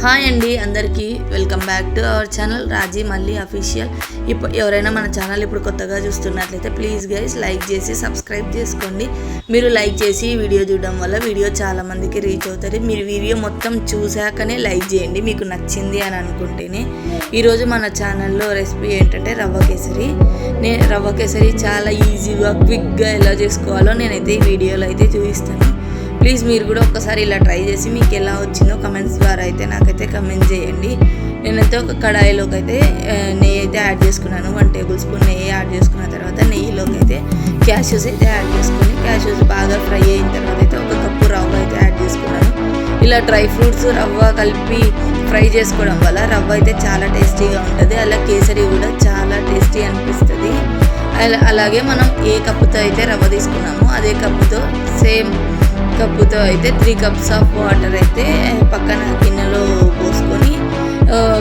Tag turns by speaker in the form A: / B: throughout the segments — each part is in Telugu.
A: హాయ్ అండి అందరికీ welcome back to our channel Raji Malli official. ఎవరైనా మన ఛానల్ ఇప్పుడు కొత్తగా చూస్తున్నట్లయితే ప్లీజ్ గైస్ లైక్ చేసి సబ్స్క్రైబ్ చేసుకోండి. మీరు లైక్ చేసి వీడియో చూడడం వల్ల వీడియో చాలామందికి రీచ్ అవుతుంది. మీరు వీడియో మొత్తం చూశాకనే లైక్ చేయండి మీకు నచ్చింది అని అనుకుంటేనే. ఈరోజు మన ఛానల్లో రెసిపీ ఏంటంటే రవ్వ కేసరి. రవ్వ కేసరి చాలా ఈజీగా క్విక్గా ఎలా చేసుకోవాలో నేనైతే ఈ వీడియోలో అయితే చూపిస్తాను. ప్లీజ్ మీరు కూడా ఒక్కసారి ఇలా ట్రై చేసి మీకు ఎలా వచ్చిందో కమెంట్స్ ద్వారా అయితే నాకైతే కమెంట్ చేయండి. నేనైతే ఒక కడాయిలోకి అయితే నెయ్యి అయితే యాడ్ చేసుకున్నాను. 1 టేబుల్ స్పూన్ నెయ్యి యాడ్ చేసుకున్న తర్వాత నెయ్యిలోకి అయితే క్యాష్యూస్ అయితే యాడ్ చేసుకుని క్యాష్యూస్ బాగా ఫ్రై అయిన తర్వాత అయితే 1 కప్పు రవ్వ అయితే యాడ్ చేసుకున్నాను. ఇలా డ్రై ఫ్రూట్స్ రవ్వ కలిపి ఫ్రై చేసుకోవడం వల్ల రవ్వ అయితే చాలా టేస్టీగా ఉంటుంది. అలా కేసరి కూడా చాలా టేస్టీ అనిపిస్తుంది. అలాగే మనం ఏ కప్పుతో అయితే రవ్వ తీసుకున్నామో అదే కప్పుతో సేమ్ కప్పుతో అయితే 3 కప్స్ ఆఫ్ వాటర్ అయితే పక్కన గిన్నెలో పోసుకొని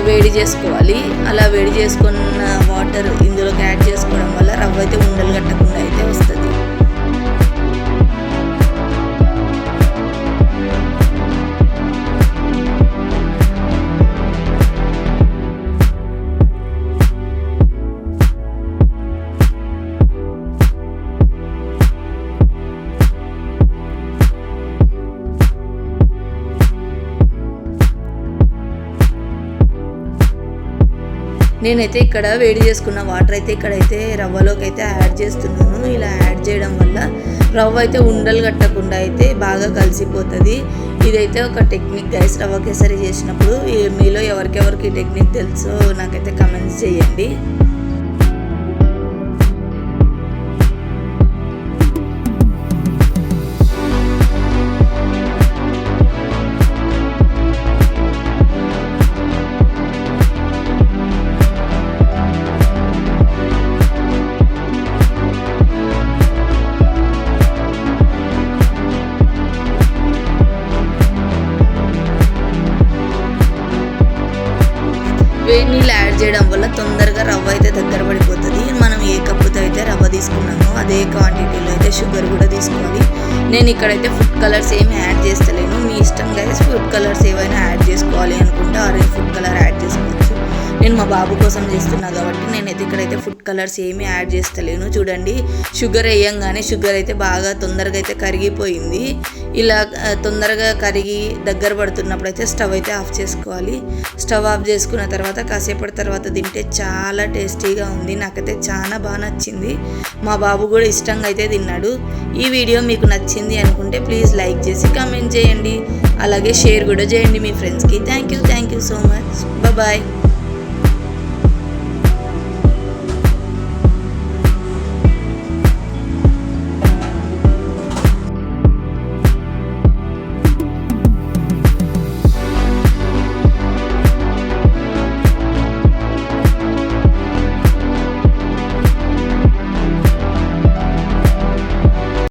A: వేడి చేసుకోవాలి. అలా వేడి చేసుకున్న వాటర్ ఇందులోకి యాడ్ చేసుకోవడం వల్ల రవ్వ అయితే ఉండలు కట్టకుండా అయితే వస్తుంది. నేనైతే ఇక్కడ వేడి చేసుకున్న వాటర్ అయితే ఇక్కడైతే రవ్వలోకి అయితే యాడ్ చేస్తున్నాను. ఇలా యాడ్ చేయడం వల్ల రవ్వ అయితే ఉండలు కట్టకుండా అయితే బాగా కలిసిపోతుంది. ఇదైతే ఒక టెక్నిక్ గైస్. రవ్వ కేసరి చేసినప్పుడు మీలో ఎవరికెవరికి టెక్నిక్ తెలుసో నాకైతే కమెంట్స్ చేయండి. వేడి నీళ్ళు యాడ్ చేయడం వల్ల తొందరగా రవ్వ అయితే దగ్గర పడిపోతుంది. మనం ఏ కప్పుతో అయితే రవ్వ తీసుకున్నామో అదే క్వాంటిటీలో అయితే షుగర్ కూడా తీసుకోవాలి. నేను ఇక్కడైతే ఫుడ్ కలర్స్ ఏమి యాడ్ చేస్తలేను. మీ ఇష్టం గైస్. ఫుడ్ కలర్స్ ఏవైనా యాడ్ చేసుకోవాలి అనుకుంటే ఆరెంజ్ ఫుడ్ కలర్ యాడ్ చేసుకోవచ్చు. నేను మా బాబు కోసం చేస్తున్నా కాబట్టి నేనైతే ఇక్కడైతే ఫుడ్ కలర్స్ ఏమీ యాడ్ చేస్తలేను. చూడండి, షుగర్ వేయంగానే షుగర్ అయితే బాగా తొందరగా అయితే కరిగిపోయింది. ఇలా తొందరగా కరిగి దగ్గర పడుతున్నప్పుడు అయితే స్టవ్ అయితే ఆఫ్ చేసుకోవాలి. స్టవ్ ఆఫ్ చేసుకున్న తర్వాత కాసేపటి తర్వాత తింటే చాలా టేస్టీగా ఉంది. నాకైతే చాలా బాగా నచ్చింది. మా బాబు కూడా ఇష్టంగా అయితే తిన్నాడు. ఈ వీడియో మీకు నచ్చింది అనుకుంటే ప్లీజ్ లైక్ చేసి కామెంట్ చేయండి. అలాగే షేర్ కూడా చేయండి మీ ఫ్రెండ్స్కి. Thank you so much. Bye.